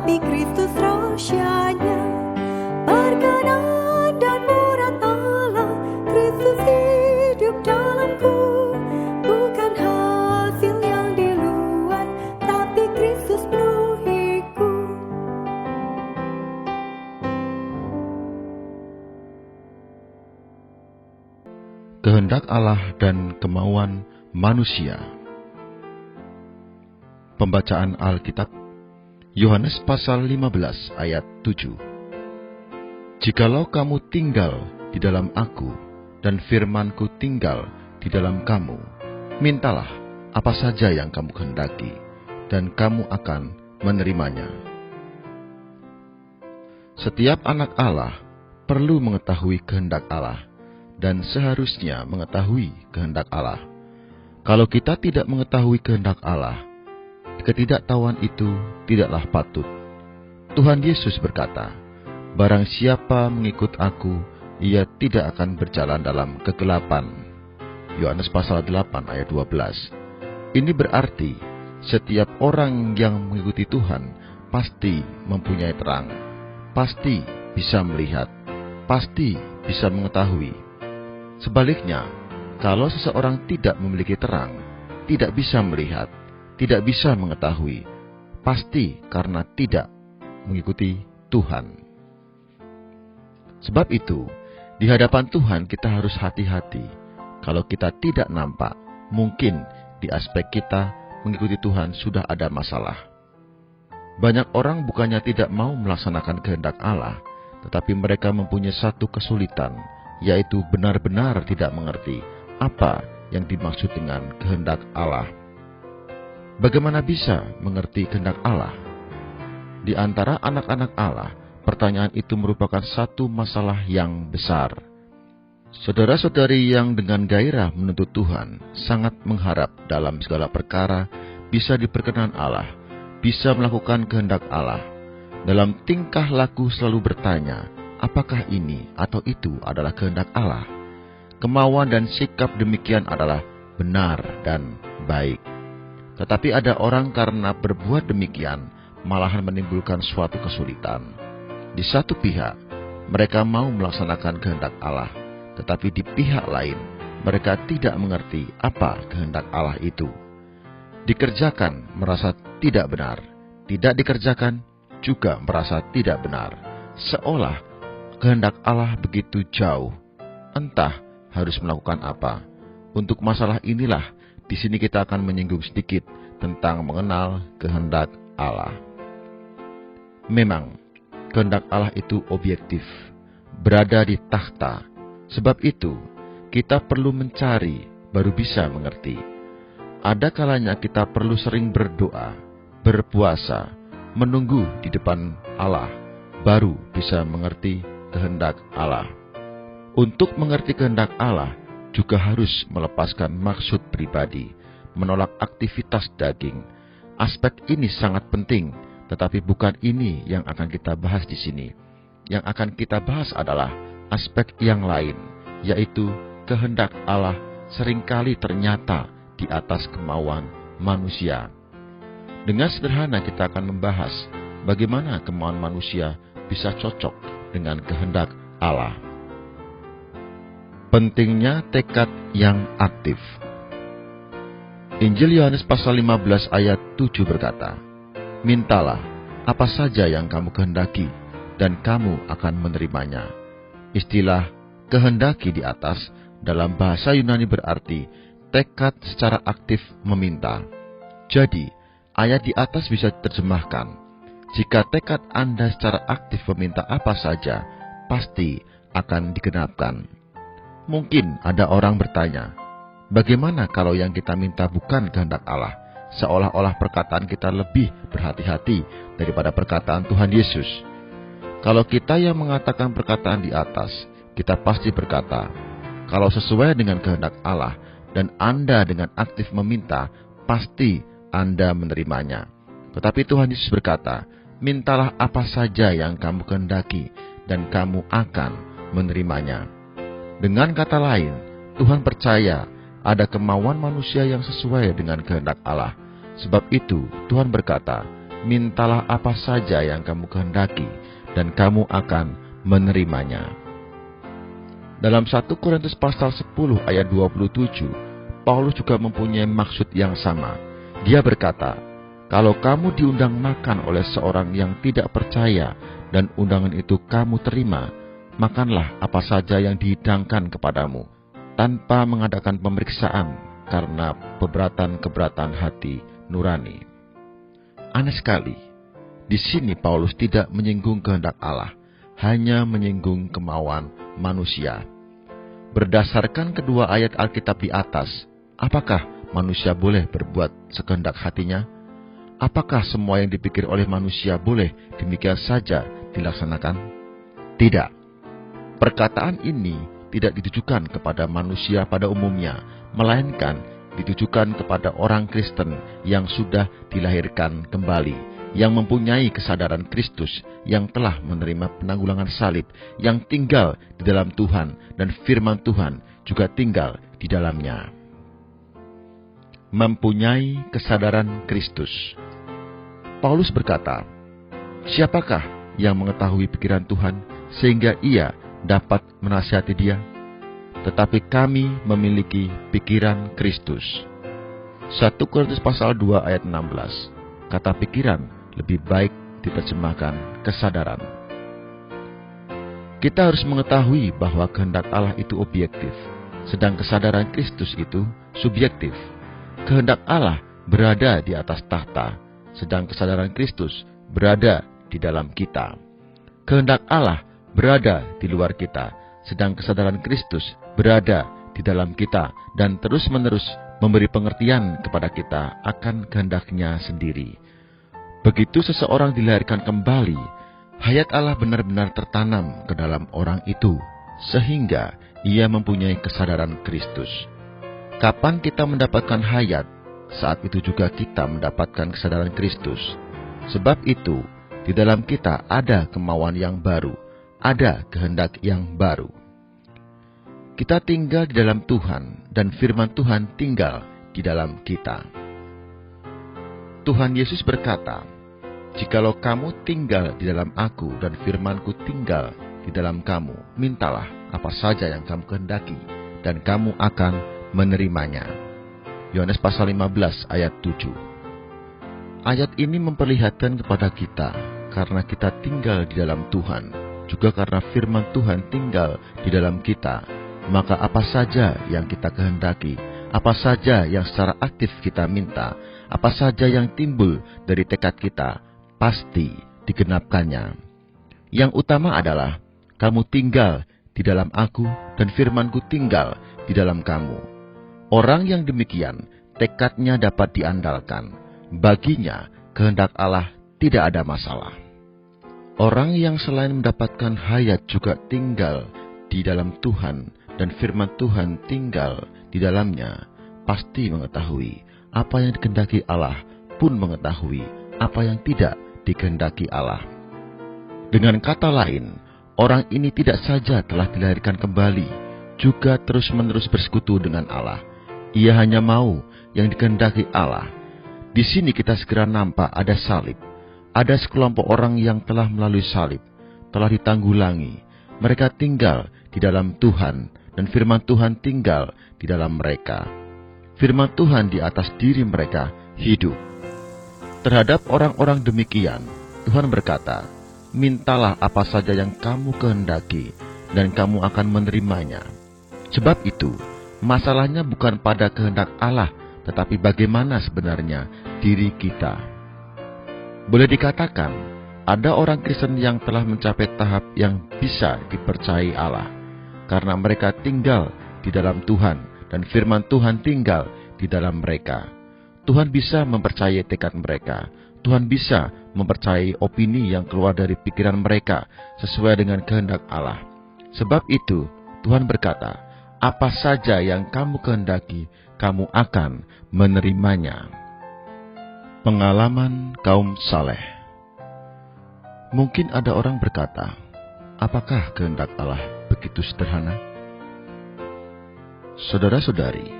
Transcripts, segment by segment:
tapi Kristus rasyanya berkenan dan murah Allah. Kristus hidup dalamku, bukan hasil yang di luar, tapi Kristus penuhiku. Kehendak Allah dan kemauan manusia. Pembacaan Alkitab Yohanes pasal 15 ayat 7. Jikalau kamu tinggal di dalam aku dan firman-Ku tinggal di dalam kamu, mintalah apa saja yang kamu kehendaki dan kamu akan menerimanya. Setiap anak Allah perlu mengetahui kehendak Allah dan seharusnya mengetahui kehendak Allah. Kalau kita tidak mengetahui kehendak Allah, ketidaktahuan itu tidaklah patut. Tuhan Yesus berkata, "Barang siapa mengikut aku, ia tidak akan berjalan dalam kegelapan." Yohanes pasal 8 ayat 12. Ini berarti setiap orang yang mengikuti Tuhan pasti mempunyai terang, pasti bisa melihat, pasti bisa mengetahui. Sebaliknya, kalau seseorang tidak memiliki terang, tidak bisa melihat, tidak bisa mengetahui, pasti karena tidak mengikuti Tuhan. Sebab itu, di hadapan Tuhan kita harus hati-hati. Kalau kita tidak nampak, mungkin di aspek kita mengikuti Tuhan sudah ada masalah. Banyak orang bukannya tidak mau melaksanakan kehendak Allah, tetapi mereka mempunyai satu kesulitan, yaitu benar-benar tidak mengerti apa yang dimaksud dengan kehendak Allah. Bagaimana bisa mengerti kehendak Allah? Di antara anak-anak Allah, pertanyaan itu merupakan satu masalah yang besar. Saudara-saudari yang dengan gairah menuntut Tuhan sangat mengharap dalam segala perkara bisa diperkenan Allah, bisa melakukan kehendak Allah. Dalam tingkah laku selalu bertanya, apakah ini atau itu adalah kehendak Allah? Kemauan dan sikap demikian adalah benar dan baik. Tetapi ada orang karena berbuat demikian malahan menimbulkan suatu kesulitan. Di satu pihak, mereka mau melaksanakan kehendak Allah, tetapi di pihak lain, mereka tidak mengerti apa kehendak Allah itu. Dikerjakan merasa tidak benar, tidak dikerjakan juga merasa tidak benar. Seolah kehendak Allah begitu jauh, entah harus melakukan apa. Untuk masalah inilah, di sini kita akan menyinggung sedikit tentang mengenal kehendak Allah. Memang, kehendak Allah itu objektif, berada di takhta. Sebab itu, kita perlu mencari, baru bisa mengerti. Ada kalanya kita perlu sering berdoa, berpuasa, menunggu di depan Allah, baru bisa mengerti kehendak Allah. Untuk mengerti kehendak Allah, juga harus melepaskan maksud pribadi, menolak aktivitas daging. Aspek ini sangat penting, tetapi bukan ini yang akan kita bahas di sini. Yang akan kita bahas adalah aspek yang lain, yaitu kehendak Allah seringkali ternyata di atas kemauan manusia. Dengan sederhana kita akan membahas bagaimana kemauan manusia bisa cocok dengan kehendak Allah. Pentingnya tekad yang aktif. Injil Yohanes pasal 15 ayat 7 berkata, "Mintalah apa saja yang kamu kehendaki, dan kamu akan menerimanya." Istilah kehendaki di atas dalam bahasa Yunani berarti tekad secara aktif meminta. Jadi, ayat di atas bisa diterjemahkan, jika tekad Anda secara aktif meminta apa saja, pasti akan digenapkan. Mungkin ada orang bertanya, bagaimana kalau yang kita minta bukan kehendak Allah? Seolah-olah perkataan kita lebih berhati-hati daripada perkataan Tuhan Yesus. Kalau kita yang mengatakan perkataan di atas, kita pasti berkata, kalau sesuai dengan kehendak Allah dan Anda dengan aktif meminta, pasti Anda menerimanya. Tetapi Tuhan Yesus berkata, mintalah apa saja yang kamu kehendaki, dan kamu akan menerimanya. Dengan kata lain, Tuhan percaya ada kemauan manusia yang sesuai dengan kehendak Allah. Sebab itu Tuhan berkata, mintalah apa saja yang kamu kehendaki, dan kamu akan menerimanya. Dalam 1 Korintus pasal 10 ayat 27, Paulus juga mempunyai maksud yang sama. Dia berkata, "Kalau kamu diundang makan oleh seorang yang tidak percaya, dan undangan itu kamu terima, makanlah apa saja yang dihidangkan kepadamu, tanpa mengadakan pemeriksaan karena keberatan hati nurani." Aneh sekali, di sini Paulus tidak menyinggung kehendak Allah, hanya menyinggung kemauan manusia. Berdasarkan kedua ayat Alkitab di atas, apakah manusia boleh berbuat sekehendak hatinya? Apakah semua yang dipikir oleh manusia boleh demikian saja dilaksanakan? Tidak. Perkataan ini tidak ditujukan kepada manusia pada umumnya, melainkan ditujukan kepada orang Kristen yang sudah dilahirkan kembali, yang mempunyai kesadaran Kristus, yang telah menerima penanggulangan salib, yang tinggal di dalam Tuhan, dan firman Tuhan juga tinggal di dalamnya. Mempunyai kesadaran Kristus. Paulus berkata, "Siapakah yang mengetahui pikiran Tuhan sehingga ia dapat menasihati dia? Tetapi kami memiliki pikiran Kristus." 1 Korintus pasal 2 ayat 16. Kata pikiran lebih baik diterjemahkan kesadaran. Kita harus mengetahui bahwa kehendak Allah itu objektif, sedang kesadaran Kristus itu subjektif. Kehendak Allah berada di atas tahta, sedang kesadaran Kristus berada di dalam kita. Kehendak Allah berada di luar kita, sedang kesadaran Kristus berada di dalam kita, dan terus-menerus memberi pengertian kepada kita akan kehendaknya sendiri. Begitu seseorang dilahirkan kembali, hayat Allah benar-benar tertanam ke dalam orang itu, sehingga ia mempunyai kesadaran Kristus. Kapan kita mendapatkan hayat, saat itu juga kita mendapatkan kesadaran Kristus. Sebab itu, di dalam kita ada kemauan yang baru, ada kehendak yang baru. Kita tinggal di dalam Tuhan, dan firman Tuhan tinggal di dalam kita. Tuhan Yesus berkata, "Jikalau kamu tinggal di dalam Aku dan firman-Ku tinggal di dalam kamu, mintalah apa saja yang kamu kehendaki, dan kamu akan menerimanya." Yohanes pasal 15 ayat 7. Ayat ini memperlihatkan kepada kita, karena kita tinggal di dalam Tuhan, juga karena firman Tuhan tinggal di dalam kita, maka apa saja yang kita kehendaki, apa saja yang secara aktif kita minta, apa saja yang timbul dari tekad kita, pasti digenapkannya. Yang utama adalah, kamu tinggal di dalam Aku dan firman-Ku tinggal di dalam kamu. Orang yang demikian, tekadnya dapat diandalkan. Baginya, kehendak Allah tidak ada masalah. Orang yang selain mendapatkan hayat juga tinggal di dalam Tuhan, dan firman Tuhan tinggal di dalamnya, pasti mengetahui apa yang dikehendaki Allah, pun mengetahui apa yang tidak dikehendaki Allah. Dengan kata lain, orang ini tidak saja telah dilahirkan kembali, juga terus-menerus bersekutu dengan Allah. Ia hanya mau yang dikehendaki Allah. Di sini kita segera nampak ada salib. Ada sekelompok orang yang telah melalui salib, telah ditanggulangi. Mereka tinggal di dalam Tuhan, dan firman Tuhan tinggal di dalam mereka. Firman Tuhan di atas diri mereka hidup. Terhadap orang-orang demikian, Tuhan berkata, "Mintalah apa saja yang kamu kehendaki, dan kamu akan menerimanya." Sebab itu, masalahnya bukan pada kehendak Allah, tetapi bagaimana sebenarnya diri kita. Boleh dikatakan, ada orang Kristen yang telah mencapai tahap yang bisa dipercayai Allah, karena mereka tinggal di dalam Tuhan, dan firman Tuhan tinggal di dalam mereka. Tuhan bisa mempercayai tekad mereka. Tuhan bisa mempercayai opini yang keluar dari pikiran mereka sesuai dengan kehendak Allah. Sebab itu, Tuhan berkata, "Apa saja yang kamu kehendaki, kamu akan menerimanya." Pengalaman kaum saleh. Mungkin ada orang berkata, apakah kehendak Allah begitu sederhana? Saudara-saudari,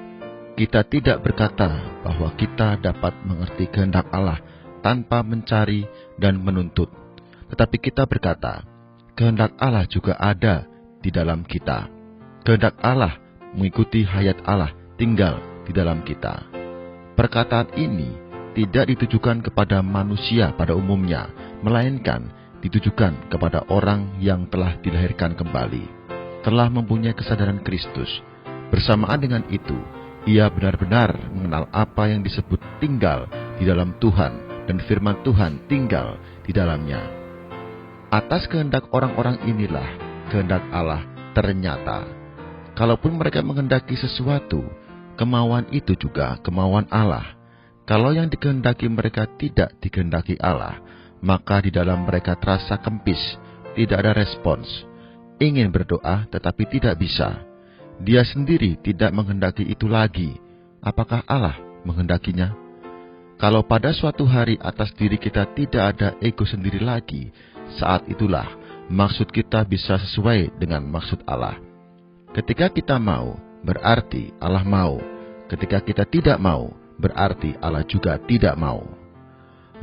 kita tidak berkata bahwa kita dapat mengerti kehendak Allah tanpa mencari dan menuntut. Tetapi kita berkata, kehendak Allah juga ada di dalam kita. Kehendak Allah mengikuti hayat Allah tinggal di dalam kita. Perkataan ini tidak ditujukan kepada manusia pada umumnya, melainkan ditujukan kepada orang yang telah dilahirkan kembali, telah mempunyai kesadaran Kristus. Bersamaan dengan itu, ia benar-benar mengenal apa yang disebut tinggal di dalam Tuhan, dan firman Tuhan tinggal di dalamnya. Atas kehendak orang-orang inilah kehendak Allah ternyata. Kalaupun mereka menghendaki sesuatu, kemauan itu juga kemauan Allah. Kalau yang dikehendaki mereka tidak dikehendaki Allah, maka di dalam mereka terasa kempis, tidak ada respons. Ingin berdoa tetapi tidak bisa. Dia sendiri tidak menghendaki itu lagi. Apakah Allah menghendakinya? Kalau pada suatu hari atas diri kita tidak ada ego sendiri lagi, saat itulah maksud kita bisa sesuai dengan maksud Allah. Ketika kita mau, berarti Allah mau. Ketika kita tidak mau, berarti Allah juga tidak mau.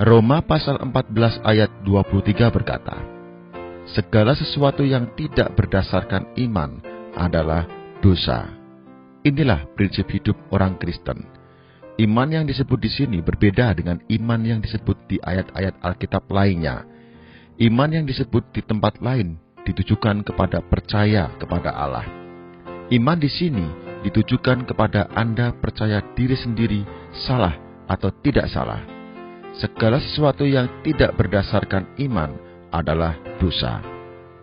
Roma pasal 14 ayat 23 berkata, segala sesuatu yang tidak berdasarkan iman adalah dosa. Inilah prinsip hidup orang Kristen. Iman yang disebut di sini berbeda dengan iman yang disebut di ayat-ayat Alkitab lainnya. Iman yang disebut di tempat lain ditujukan kepada percaya kepada Allah. Iman di sini ditujukan kepada Anda percaya diri sendiri salah atau tidak salah. Segala sesuatu yang tidak berdasarkan iman adalah dosa.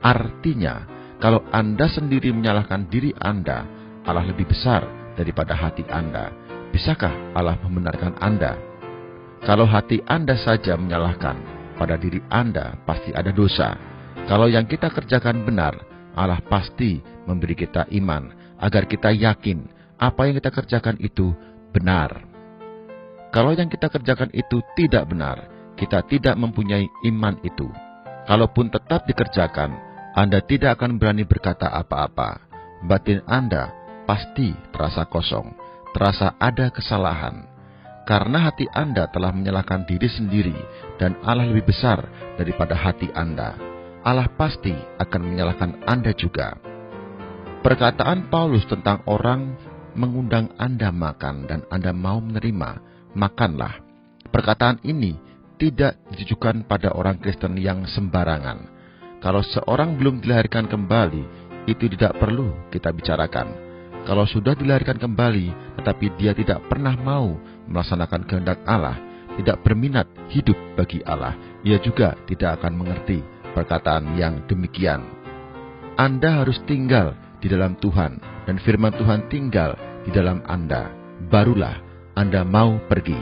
Artinya, kalau Anda sendiri menyalahkan diri Anda, Allah lebih besar daripada hati Anda. Bisakah Allah membenarkan Anda? Kalau hati Anda saja menyalahkan, pada diri Anda pasti ada dosa. Kalau yang kita kerjakan benar, Allah pasti memberi kita iman, agar kita yakin apa yang kita kerjakan itu benar. Kalau yang kita kerjakan itu tidak benar, kita tidak mempunyai iman itu. Kalaupun tetap dikerjakan, Anda tidak akan berani berkata apa-apa. Batin Anda pasti terasa kosong, terasa ada kesalahan. Karena hati Anda telah menyalahkan diri sendiri dan Allah lebih besar daripada hati Anda. Allah pasti akan menyalahkan Anda juga. Perkataan Paulus tentang orang mengundang Anda makan dan Anda mau menerima, makanlah. Perkataan ini tidak ditujukan pada orang Kristen yang sembarangan. Kalau seorang belum dilahirkan kembali, itu tidak perlu kita bicarakan. Kalau sudah dilahirkan kembali, tetapi dia tidak pernah mau melaksanakan kehendak Allah, tidak berminat hidup bagi Allah, ia juga tidak akan mengerti perkataan yang demikian. Anda harus tinggal di dalam Tuhan, dan firman Tuhan tinggal di dalam Anda. Barulah Anda mau pergi.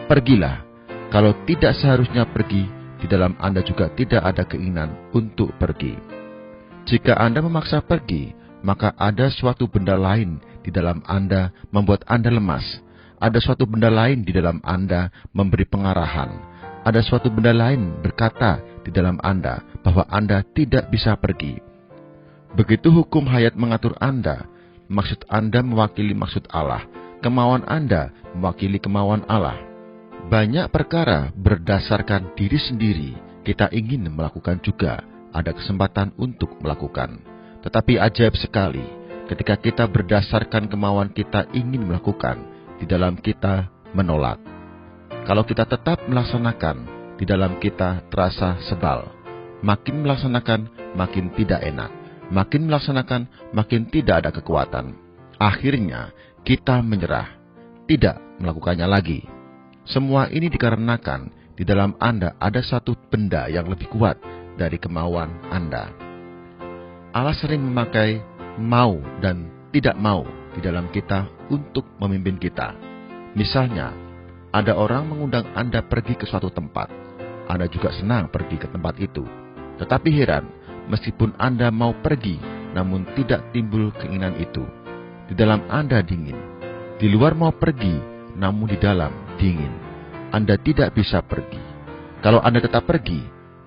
Pergilah. Kalau tidak seharusnya pergi, di dalam Anda juga tidak ada keinginan untuk pergi. Jika Anda memaksa pergi, maka ada suatu benda lain di dalam Anda membuat Anda lemas. Ada suatu benda lain di dalam Anda memberi pengarahan. Ada suatu benda lain berkata di dalam Anda bahwa Anda tidak bisa pergi. Begitu hukum hayat mengatur Anda, maksud Anda mewakili maksud Allah, kemauan Anda mewakili kemauan Allah. Banyak perkara berdasarkan diri sendiri kita ingin melakukan juga, ada kesempatan untuk melakukan. Tetapi ajaib sekali, ketika kita berdasarkan kemauan kita ingin melakukan, di dalam kita menolak. Kalau kita tetap melaksanakan, di dalam kita terasa sebal. Makin melaksanakan, makin tidak enak. Makin melaksanakan, makin tidak ada kekuatan. Akhirnya, kita menyerah, tidak melakukannya lagi. Semua ini dikarenakan di dalam Anda ada satu benda yang lebih kuat dari kemauan Anda. Allah sering memakai mau dan tidak mau di dalam kita untuk memimpin kita. Misalnya, ada orang mengundang Anda pergi ke suatu tempat. Anda juga senang pergi ke tempat itu. Tetapi heran, meskipun Anda mau pergi, namun tidak timbul keinginan itu. Di dalam Anda dingin. Di luar mau pergi, namun di dalam dingin. Anda tidak bisa pergi. Kalau Anda tetap pergi,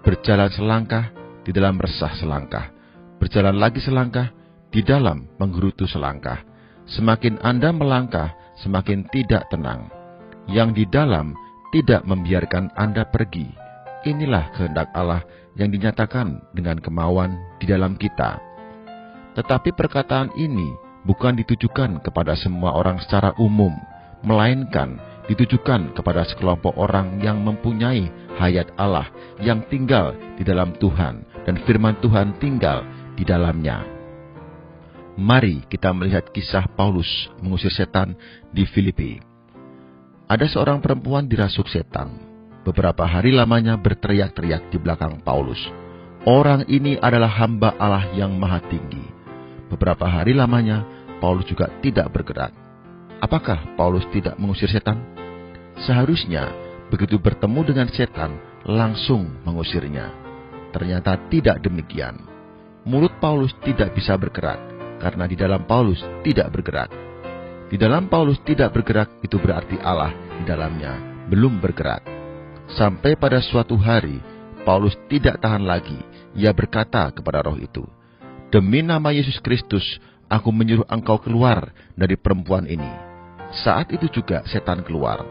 berjalan selangkah, di dalam resah selangkah. Berjalan lagi selangkah, di dalam menggerutu selangkah. Semakin Anda melangkah, semakin tidak tenang. Yang di dalam tidak membiarkan Anda pergi. Inilah kehendak Allah yang dinyatakan dengan kemauan di dalam kita. Tetapi perkataan ini bukan ditujukan kepada semua orang secara umum, melainkan ditujukan kepada sekelompok orang yang mempunyai hayat Allah yang tinggal di dalam Tuhan dan firman Tuhan tinggal di dalamnya. Mari kita melihat kisah Paulus mengusir setan di Filipi. Ada seorang perempuan dirasuk setan. Beberapa hari lamanya berteriak-teriak di belakang Paulus. Orang ini adalah hamba Allah yang maha tinggi. Beberapa hari lamanya Paulus juga tidak bergerak. Apakah Paulus tidak mengusir setan? Seharusnya begitu bertemu dengan setan langsung mengusirnya. Ternyata tidak demikian. Mulut Paulus tidak bisa bergerak karena di dalam Paulus tidak bergerak. Di dalam Paulus tidak bergerak itu berarti Allah di dalamnya belum bergerak. Sampai pada suatu hari Paulus tidak tahan lagi. Ia berkata kepada roh itu, "Demi nama Yesus Kristus, aku menyuruh engkau keluar dari perempuan ini." Saat itu juga setan keluar.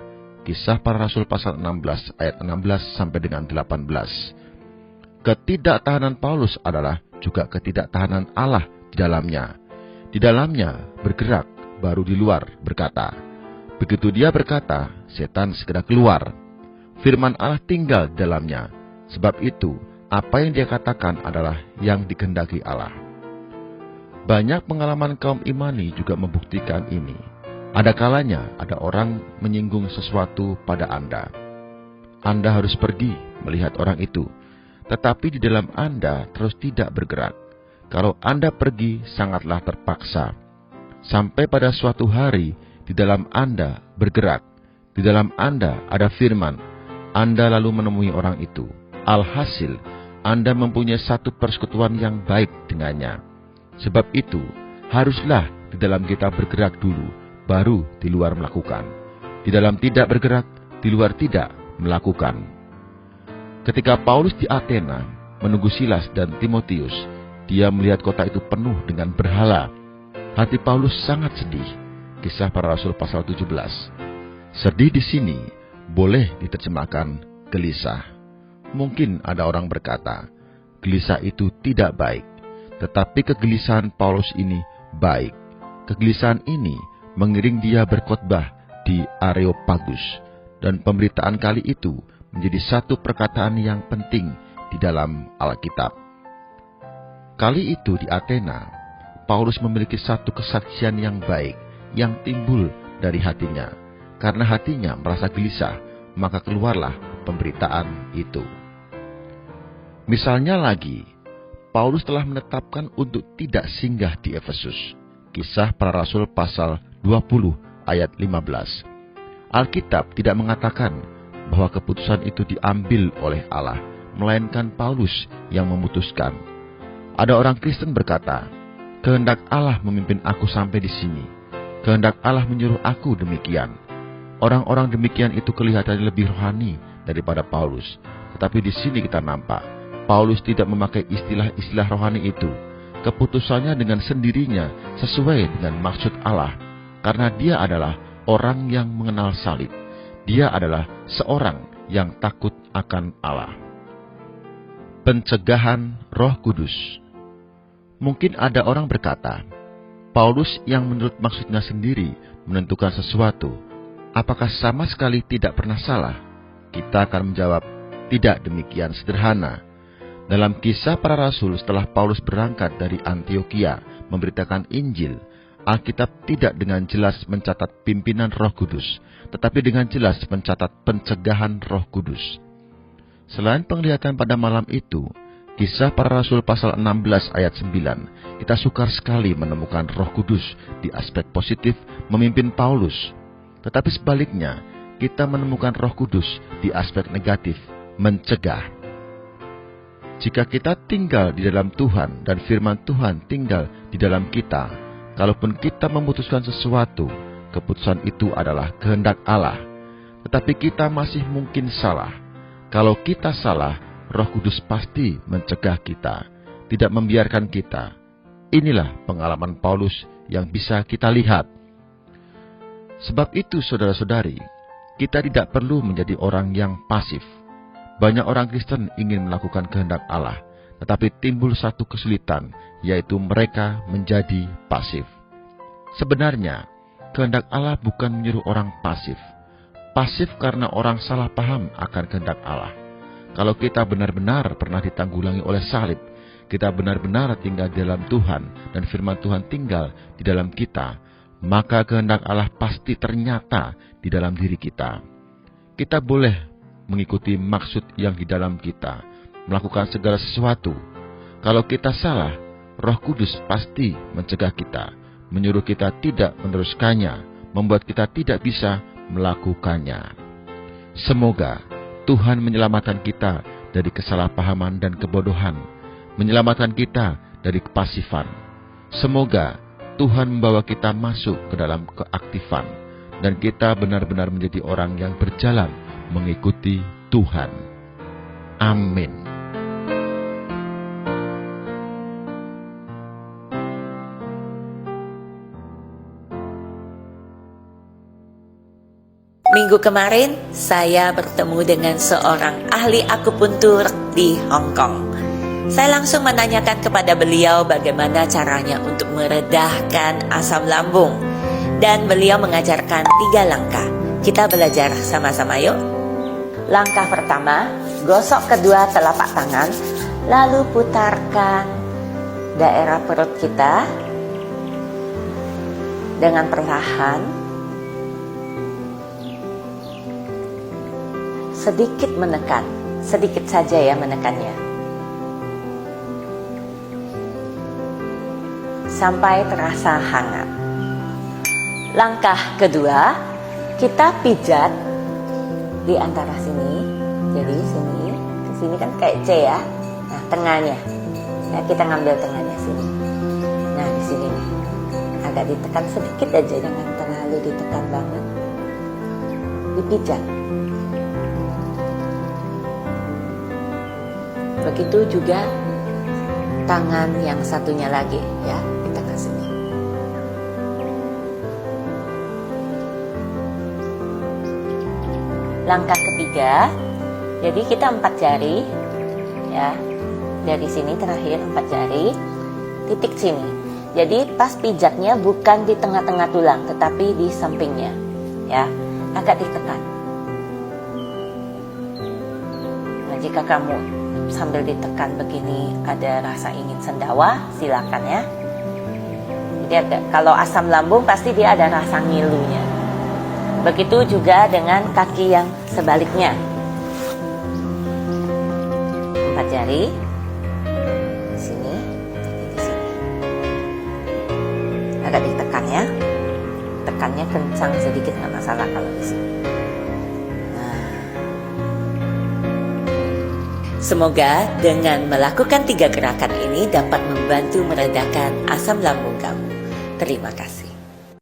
Kisah Para Rasul pasal 16 ayat 16 sampai dengan 18. Ketidaktahanan Paulus adalah juga ketidaktahanan Allah di dalamnya. Di dalamnya bergerak, baru di luar berkata. Begitu dia berkata, setan segera keluar. Firman Allah tinggal di dalamnya. Sebab itu, apa yang dia katakan adalah yang dikehendaki Allah. Banyak pengalaman kaum imani juga membuktikan ini. Ada kalanya ada orang menyinggung sesuatu pada Anda. Anda harus pergi melihat orang itu. Tetapi di dalam Anda terus tidak bergerak. Kalau Anda pergi sangatlah terpaksa. Sampai pada suatu hari di dalam Anda bergerak. Di dalam Anda ada firman. Anda lalu menemui orang itu. Alhasil, Anda mempunyai satu persekutuan yang baik dengannya. Sebab itu, haruslah di dalam kita bergerak dulu, baru di luar melakukan. Di dalam tidak bergerak, di luar tidak melakukan. Ketika Paulus di Athena menunggu Silas dan Timotius, dia melihat kota itu penuh dengan berhala. Hati Paulus sangat sedih. Kisah Para Rasul pasal 17. Sedih di sini boleh diterjemahkan gelisah. Mungkin ada orang berkata, gelisah itu tidak baik. Tetapi kegelisahan Paulus ini baik. Kegelisahan ini mengiring dia berkhotbah di Areopagus. Dan pemberitaan kali itu menjadi satu perkataan yang penting di dalam Alkitab. Kali itu di Athena, Paulus memiliki satu kesaksian yang baik yang timbul dari hatinya. Karena hatinya merasa gelisah, maka keluarlah pemberitaan itu. Misalnya lagi, Paulus telah menetapkan untuk tidak singgah di Efesus. Kisah Para Rasul pasal 20 ayat 15. Alkitab tidak mengatakan bahwa keputusan itu diambil oleh Allah, melainkan Paulus yang memutuskan. Ada orang Kristen berkata, kehendak Allah memimpin aku sampai di sini. Kehendak Allah menyuruh aku demikian. Orang-orang demikian itu kelihatannya lebih rohani daripada Paulus. Tetapi di sini kita nampak, Paulus tidak memakai istilah-istilah rohani itu. Keputusannya dengan sendirinya sesuai dengan maksud Allah. Karena dia adalah orang yang mengenal salib. Dia adalah seorang yang takut akan Allah. Pencegahan Roh Kudus. Mungkin ada orang berkata, Paulus yang menurut maksudnya sendiri menentukan sesuatu, apakah sama sekali tidak pernah salah? Kita akan menjawab, tidak demikian sederhana. Dalam Kisah Para Rasul setelah Paulus berangkat dari Antiokhia memberitakan Injil, Alkitab tidak dengan jelas mencatat pimpinan Roh Kudus, tetapi dengan jelas mencatat pencegahan Roh Kudus. Selain penglihatan pada malam itu, Kisah Para Rasul pasal 16 ayat 9, kita sukar sekali menemukan Roh Kudus di aspek positif memimpin Paulus. Tetapi sebaliknya, kita menemukan Roh Kudus di aspek negatif, mencegah. Jika kita tinggal di dalam Tuhan dan firman Tuhan tinggal di dalam kita, kalaupun kita memutuskan sesuatu, keputusan itu adalah kehendak Allah. Tetapi kita masih mungkin salah. Kalau kita salah, Roh Kudus pasti mencegah kita, tidak membiarkan kita. Inilah pengalaman Paulus yang bisa kita lihat. Sebab itu saudara-saudari, Kita tidak perlu menjadi orang yang pasif. Banyak orang Kristen ingin melakukan kehendak Allah, tetapi timbul satu kesulitan, yaitu mereka menjadi pasif. Sebenarnya, kehendak Allah bukan menyuruh orang pasif. Pasif karena orang salah paham akan kehendak Allah. Kalau kita benar-benar pernah ditanggulangi oleh salib, kita benar-benar tinggal di dalam Tuhan, dan firman Tuhan tinggal di dalam kita, maka kehendak Allah pasti ternyata di dalam diri kita. Kita boleh mengikuti maksud yang di dalam kita, melakukan segala sesuatu. Kalau kita salah, Roh Kudus pasti mencegah kita, menyuruh kita tidak meneruskannya, membuat kita tidak bisa melakukannya. Semoga Tuhan menyelamatkan kita dari kesalahpahaman dan kebodohan, menyelamatkan kita dari kepasifan. Semoga Tuhan membawa kita masuk ke dalam keaktifan, dan kita benar-benar menjadi orang yang berjalan mengikuti Tuhan. Amin. Minggu kemarin, saya bertemu dengan seorang ahli akupuntur di Hong Kong. Saya langsung menanyakan kepada beliau bagaimana caranya untuk meredahkan asam lambung. Dan beliau mengajarkan 3 langkah. Kita belajar sama-sama yuk. Langkah pertama, gosok kedua telapak tangan, lalu putarkan daerah perut kita dengan perlahan. Sedikit menekan, sedikit saja ya menekannya, sampai terasa hangat. Langkah kedua, kita pijat di antara sini. Jadi sini, ke sini kan kayak C ya. Nah, tengahnya. Ya, kita ngambil tengahnya sini. Nah, di sini nih. Agak ditekan sedikit aja, jangan terlalu ditekan banget. Dipijat. Begitu juga tangan yang satunya lagi ya, di tengah sini. Langkah ketiga, jadi kita 4 jari ya, dari sini terakhir 4 jari, titik sini. Jadi pas pijatnya bukan di tengah-tengah tulang, tetapi di sampingnya ya, agak ditekan. Nah, jika kamu sambil ditekan begini ada rasa ingin sendawa, silakan ya. Jadi kalau asam lambung pasti dia ada rasa ngilunya. Begitu juga dengan kaki yang sebaliknya. 4 jari di sini, di sini. Agak ditekan ya. Tekannya kencang sedikit, nggak masalah kalau di sini. Semoga dengan melakukan 3 gerakan ini dapat membantu meredakan asam lambung kamu. Terima kasih.